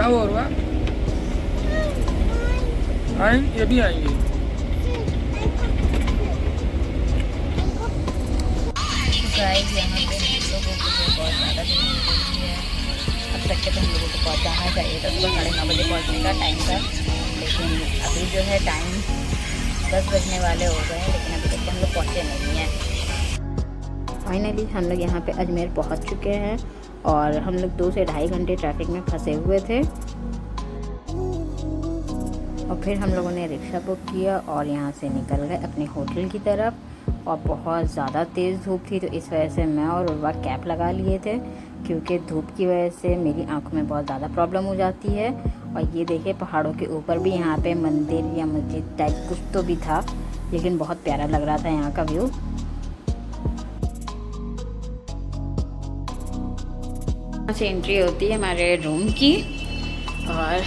क्या हुआ और आएंगे, ये भी आएंगे। गाइस यहाँ पे हम लोगों को जो बहुत ज़्यादा देर हो गई है। अब तक के तो हम लोगों को पहुँचाना चाहिए था, सुबह 9:30 बजे पहुँचने का टाइम था, लेकिन अभी जो है टाइम 10 बजने वाले हो गए हैं, लेकिन अभी तक हम लोग पहुँचे नहीं हैं। फाइनली हम लोग यहाँ पे अजमेर पहुँच चुके हैं और हम लोग 2 से ढाई घंटे ट्रैफिक में फंसे हुए थे। और फिर हम लोगों ने रिक्शा बुक किया और यहाँ से निकल गए अपने होटल की तरफ। और बहुत ज़्यादा तेज़ धूप थी, तो इस वजह से मैं और उर्वा कैप लगा लिए थे, क्योंकि धूप की वजह से मेरी आंखों में बहुत ज़्यादा प्रॉब्लम हो जाती है। और ये देखिए पहाड़ों के ऊपर भी यहाँ पे मंदिर या मस्जिद टाइप कुछ तो भी था, लेकिन बहुत प्यारा लग रहा था यहाँ का व्यू। यहाँ से एंट्री होती है हमारे रूम की, और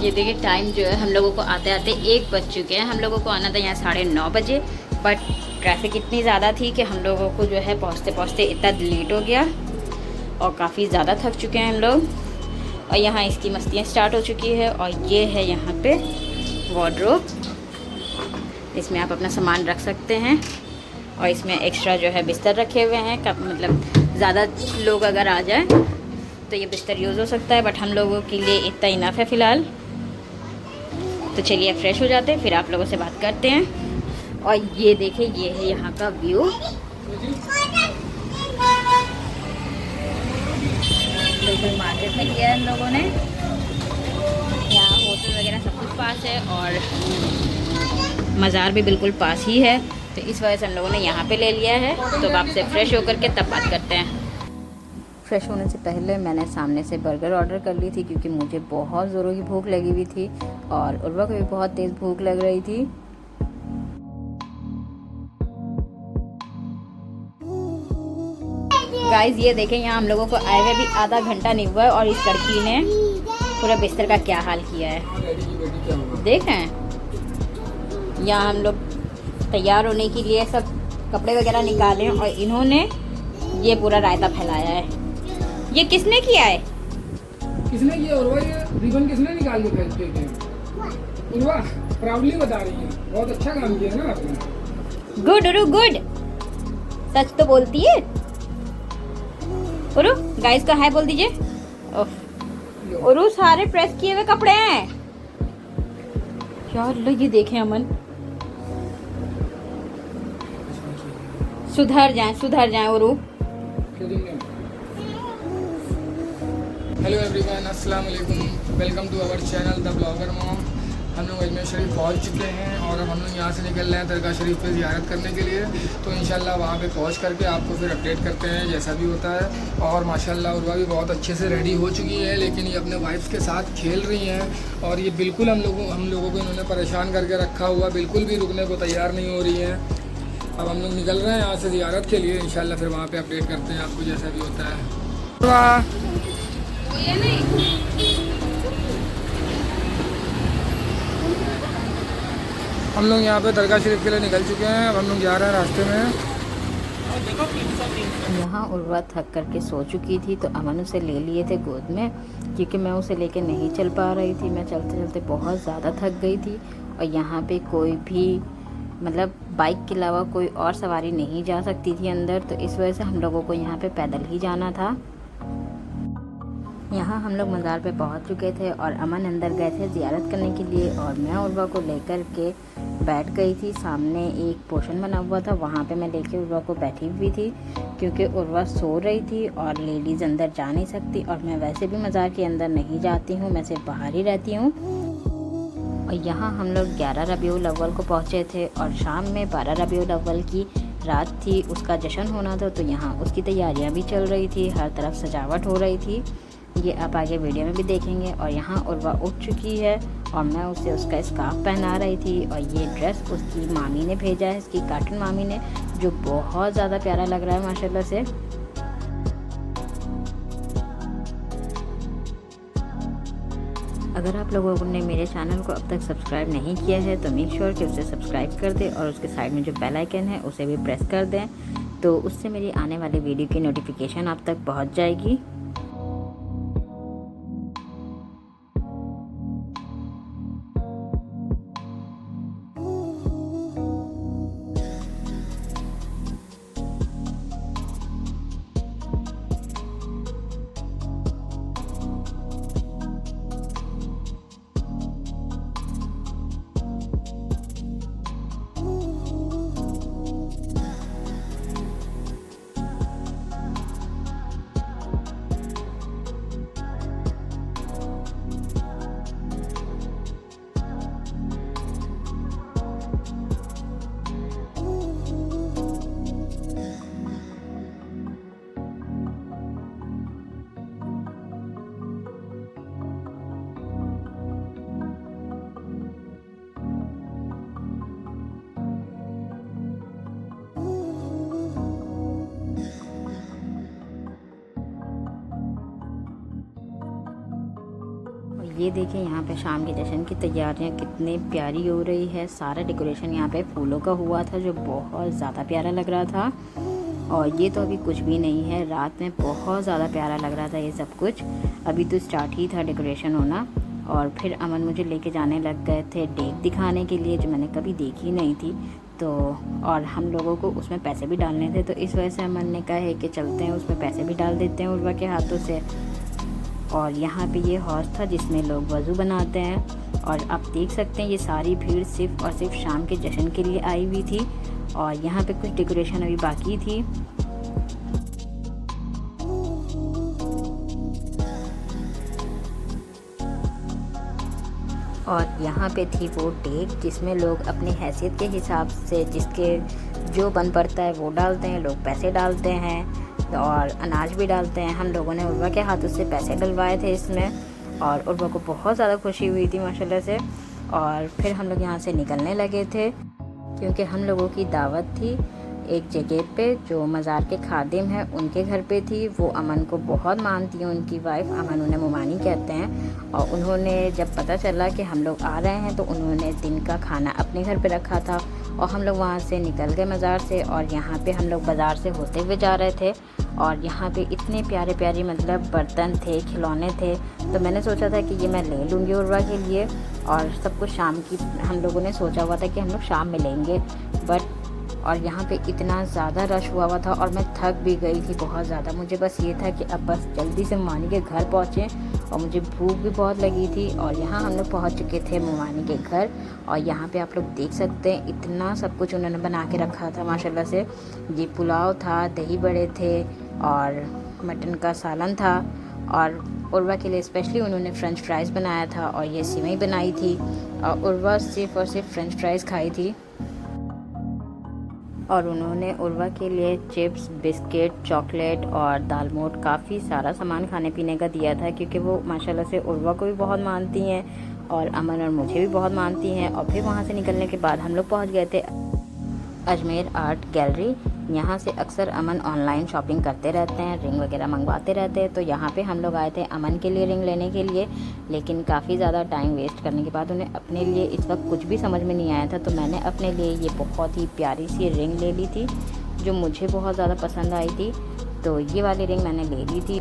ये देखिए टाइम जो है हम लोगों को आते आते 1 बज चुके हैं। हम लोगों को आना था यहाँ 9:30 बजे, बट ट्रैफिक इतनी ज़्यादा थी कि हम लोगों को जो है पहुँचते पहुँचते इतना लेट हो गया और काफ़ी ज़्यादा थक चुके हैं हम लोग। और यहाँ इसकी मस्तियाँ स्टार्ट हो चुकी है। और ये है यहाँ पे वार्डरोब, इसमें आप अपना सामान रख सकते हैं। और इसमें एक्स्ट्रा जो है बिस्तर रखे हुए हैं, मतलब ज़्यादा लोग अगर आ जाए तो ये बिस्तर यूज़ हो सकता है, बट हम लोगों के लिए इतना इनफ है फ़िलहाल। तो चलिए फ्रेश हो जाते हैं, फिर आप लोगों से बात करते हैं। और ये देखिए ये है यहाँ का व्यू। बिल्कुल मार्केट में लिया है हम लोगों ने, यहाँ होटल वगैरह सब कुछ पास है और मज़ार भी बिल्कुल पास ही है, तो इस वजह से हम लोगों ने यहाँ पे ले लिया है। तो अब आपसे फ्रेश होकर के तब बात करते हैं। फ्रेश होने से पहले मैंने सामने से बर्गर ऑर्डर कर ली थी, क्योंकि मुझे बहुत ज़ोरों की भूख लगी हुई थी और उर्वा को भी बहुत तेज़ भूख लग रही थी। गाइस ये देखें, यहाँ हम लोगों को आए हुए भी आधा घंटा नहीं हुआ है और इस लड़की ने पूरा बिस्तर का क्या हाल किया है। देखें यहाँ हम लोग तैयार होने के लिए सब कपड़े वगैरह निकाले और इन्होंने ये पूरा रायता फैलाया है। ये किसने किया है? किसने किया उर्वा? ये रिबन किसने निकाल के फेंक दिया? उर्वा प्राउडली बता रही है, बहुत अच्छा काम किया ना आपने। गुड उरु गुड, सच तो बोलती है। उरु गाइस का हाय बोल दीजिए। उरु सारे प्रेस किए हुए कपड़े हैं यार। लो ये देखें अमन, सुधर जाएं उरु। हेलो एवरीवन, अस्सलाम वालेकुम, welcome to our channel the blogger mom. हम लोग अजमेर शरीफ पहुंच चुके हैं और अब हम लोग यहाँ से निकल रहे हैं दरगाह शरीफ पे ज़ियारत करने के लिए। तो इंशाल्लाह वहाँ पे पहुँच करके आपको फिर अपडेट करते हैं जैसा भी होता है। और माशाल्लाह उर्वा भी बहुत अच्छे से रेडी हो चुकी है, लेकिन ये अपने वाइफ के साथ खेल रही हैं और ये बिल्कुल हम लोगों को इन्होंने परेशान करके रखा हुआ, बिल्कुल भी रुकने को तैयार नहीं हो रही है। अब हम लोग निकल रहे हैं यहाँ से ज़ियारत के लिए, इंशाल्लाह फिर वहाँ पे अपडेट करते हैं आपको जैसा भी होता है। हम लोग यहाँ पे दरगाह शरीफ के लिए निकल चुके हैं, अब हम लोग जा रहे हैं रास्ते में। यहाँ उर्वा थक करके सो चुकी थी, तो अमन उसे ले लिए थे गोद में, क्योंकि मैं उसे लेके नहीं चल पा रही थी। मैं चलते चलते बहुत ज़्यादा थक गई थी और यहाँ पे कोई भी मतलब बाइक के अलावा कोई और सवारी नहीं जा सकती थी अंदर, तो इस वजह से हम लोगों को यहाँ पे पैदल ही जाना था। यहाँ हम लोग मज़ार पे पहुँच चुके थे और अमन अंदर गए थे ज़ियारत करने के लिए, और मैं उर्वा को लेकर के बैठ गई थी। सामने एक पोर्शन बना हुआ था, वहाँ पे मैं लेके उर्वा को बैठी हुई थी, क्योंकि उर्वा सो रही थी और लेडीज़ अंदर जा नहीं सकती, और मैं वैसे भी मज़ार के अंदर नहीं जाती हूँ, मैं सिर्फ बाहर ही रहती हूँ। और यहाँ हम लोग 11 रबीउल अव्वल को पहुँचे थे और शाम में 12 रबीउल अव्वल की रात थी, उसका जश्न होना था, तो यहाँ उसकी तैयारियाँ भी चल रही थी, हर तरफ सजावट हो रही थी। ये आप आगे वीडियो में भी देखेंगे। और यहाँ उर्वा उठ चुकी है और मैं उसे उसका स्कार्फ पहना रही थी, और ये ड्रेस उसकी मामी ने भेजा है, इसकी कार्टून मामी ने, जो बहुत ज़्यादा प्यारा लग रहा है माशाल्लाह से। अगर आप लोगों ने मेरे चैनल को अब तक सब्सक्राइब नहीं किया है तो मेक श्योर कि उसे सब्सक्राइब कर दें, और उसके साइड में जो बेल आइकन है उसे भी प्रेस कर दें, तो उससे मेरी आने वाली वीडियो की नोटिफिकेशन आप तक पहुंच जाएगी। ये देखें यहाँ पे शाम के जश्न की तैयारियाँ कितनी प्यारी हो रही है। सारा डेकोरेशन यहाँ पे फूलों का हुआ था जो बहुत ज़्यादा प्यारा लग रहा था। और ये तो अभी कुछ भी नहीं है, रात में बहुत ज़्यादा प्यारा लग रहा था ये सब कुछ। अभी तो स्टार्ट ही था डेकोरेशन होना। और फिर अमन मुझे लेके जाने लग गए थे डेक दिखाने के लिए जो मैंने कभी देखी नहीं थी। तो और हम लोगों को उसमें पैसे भी डालने थे, तो इस वजह से अमन ने कहा है कि चलते हैं उसमें पैसे भी डाल देते हैं उर्वा के हाथों से। और यहाँ पे ये हौज था जिसमें लोग वज़ू बनाते हैं। और आप देख सकते हैं ये सारी भीड़ सिर्फ़ और सिर्फ शाम के जश्न के लिए आई हुई थी। और यहाँ पे कुछ डेकोरेशन अभी बाकी थी। और यहाँ पे थी वो डेक जिसमें लोग अपनी हैसियत के हिसाब से जिसके जो बन पड़ता है वो डालते हैं। लोग पैसे डालते हैं और अनाज भी डालते हैं। हम लोगों ने उर्वा के हाथों से पैसे डलवाए थे इसमें और उर्वा को बहुत ज़्यादा खुशी हुई थी माशाल्लाह से। और फिर हम लोग यहाँ से निकलने लगे थे क्योंकि हम लोगों की दावत थी एक जगह पे जो मज़ार के खादिम हैं उनके घर पे थी। वो अमन को बहुत मानती हैं, उनकी वाइफ अमन उन्हें मोमानी कहते हैं। और उन्होंने जब पता चला कि हम लोग आ रहे हैं तो उन्होंने दिन का खाना अपने घर पे रखा था और हम लोग वहाँ से निकल गए मज़ार से। और यहाँ पे हम लोग बाज़ार से होते हुए जा रहे थे और यहाँ पे इतने प्यारे प्यारे मतलब बर्तन थे, खिलौने थे। तो मैंने सोचा था कि ये मैं ले लूँगी उर्वा के लिए। और सब कुछ शाम की हम लोगों ने सोचा हुआ था कि हम लोग शाम में लेंगे, बट और यहाँ पे इतना ज़्यादा रश हुआ था और मैं थक भी गई थी बहुत ज़्यादा। मुझे बस ये था कि अब बस जल्दी से मोमानी के घर पहुँचें और मुझे भूख भी बहुत लगी थी। और यहाँ हम लोग पहुँच चुके थे मोमानी के घर। और यहाँ पे आप लोग देख सकते हैं इतना सब कुछ उन्होंने बना के रखा था माशाल्लाह से। ये पुलाव था, दही बड़े थे और मटन का सालन था। और उर्वा के लिए स्पेशली उन्होंने फ़्रेंच फ्राइज़ बनाया था और ये सिवई बनाई थी। और उर्वा सिर्फ़ और सिर्फ फ़्रेंच फ्राइज़ खाई थी। और उन्होंने उर्वा के लिए चिप्स, बिस्किट, चॉकलेट और दाल मोठ काफ़ी सारा सामान खाने पीने का दिया था क्योंकि वो माशाल्लाह से उर्वा को भी बहुत मानती हैं और अमन और मुझे भी बहुत मानती हैं। और फिर वहाँ से निकलने के बाद हम लोग पहुँच गए थे अजमेर आर्ट गैलरी। यहाँ से अक्सर अमन ऑनलाइन शॉपिंग करते रहते हैं, रिंग वगैरह मंगवाते रहते हैं। तो यहाँ पे हम लोग आए थे अमन के लिए रिंग लेने के लिए, लेकिन काफ़ी ज़्यादा टाइम वेस्ट करने के बाद उन्हें अपने लिए इस वक्त कुछ भी समझ में नहीं आया था। तो मैंने अपने लिए ये बहुत ही प्यारी सी रिंग ले ली थी जो मुझे बहुत ज़्यादा पसंद आई थी। तो ये वाली रिंग मैंने ले ली थी।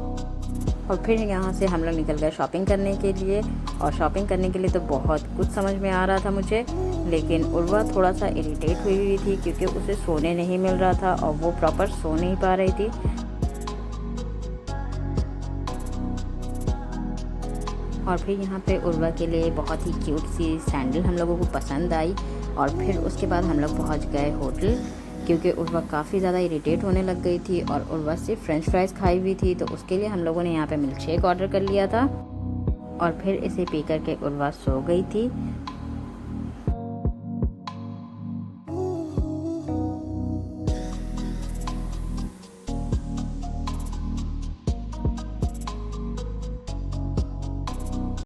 और फिर यहाँ से हम लोग निकल गए शॉपिंग करने के लिए। और शॉपिंग करने के लिए तो बहुत कुछ समझ में आ रहा था मुझे, लेकिन उर्वा थोड़ा सा इरिटेट हुई थी क्योंकि उसे सोने नहीं मिल रहा था और वो प्रॉपर सो नहीं पा रही थी। और फिर यहाँ पे उर्वा के लिए बहुत ही क्यूट सी सैंडल हम लोगों को पसंद आई। और फिर उसके बाद हम लोग पहुँच गए होटल क्योंकि उर्वा काफ़ी ज़्यादा इरिटेट होने लग गई थी और उर्वा सिर्फ फ्रेंच फ्राइज़ खाई हुई थी। तो उसके लिए हम लोगों ने यहाँ पे मिल्क शेक ऑर्डर कर लिया था और फिर इसे पी करके उर्वा सो गई थी।